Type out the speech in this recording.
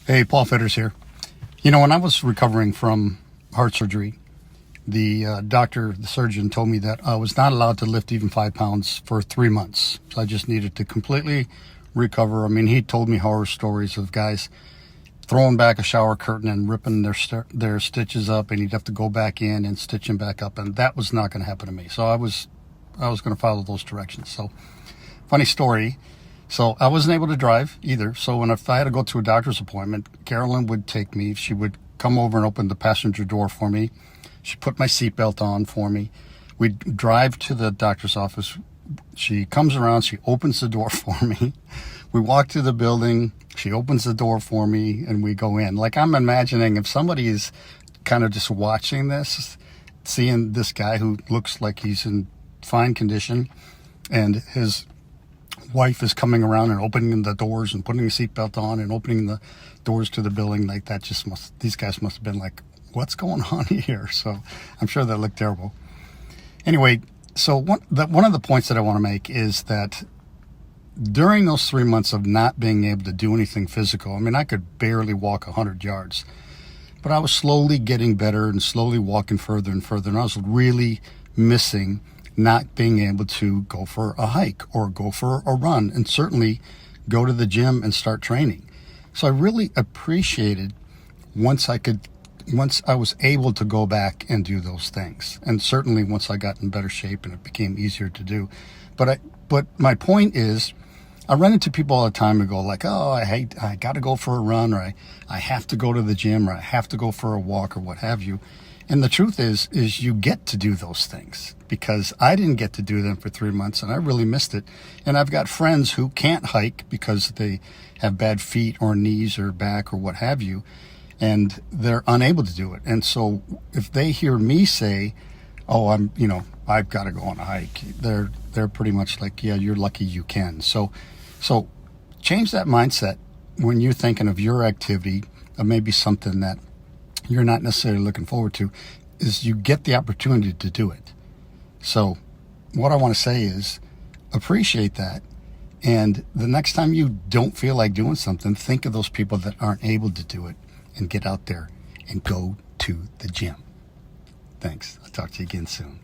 Hey, Paul Fitters here. You know, when I was recovering from heart surgery, the surgeon told me that I was not allowed to lift even 5 pounds for 3 months. So I just needed to completely recover. I mean, he told me horror stories of guys throwing back a shower curtain and ripping their stitches up, and he'd have to go back in and stitch them back up, and that was not going to happen to me. So I was going to follow those directions. So, funny story. So I wasn't able to drive either. So if I had to go to a doctor's appointment, Carolyn would take me. She would come over and open the passenger door for me. She'd put my seatbelt on for me. We'd drive to the doctor's office. She comes around. She opens the door for me. We walk to the building. She opens the door for me, and we go in. Like, I'm imagining if somebody is kind of just watching this, seeing this guy who looks like he's in fine condition, and his wife is coming around and opening the doors and putting a seatbelt on and opening the doors to the building, like that these guys must have been like, what's going on here? So I'm sure that looked terrible. Anyway, so one of the points that I want to make is that during those 3 months of not being able to do anything physical, I mean, I could barely walk 100 yards, but I was slowly getting better and slowly walking further and further, and I was really missing not being able to go for a hike or go for a run, and certainly go to the gym and start training. So I really appreciated once I was able to go back and do those things, and certainly once I got in better shape and it became easier to do. But my point is, I run into people all the time who go like, oh, I got to go for a run, or I have to go to the gym, or I have to go for a walk, or what have you. And the truth is you get to do those things, because I didn't get to do them for 3 months, and I really missed it. And I've got friends who can't hike because they have bad feet or knees or back or what have you, and they're unable to do it. And so if they hear me say, oh, I've got to go on a hike, they're pretty much like, yeah, you're lucky you can. So change that mindset when you're thinking of your activity, of maybe something that you're not necessarily looking forward to, is you get the opportunity to do it. So what I want to say is appreciate that. And the next time you don't feel like doing something, think of those people that aren't able to do it and get out there and go to the gym. Thanks. I'll talk to you again soon.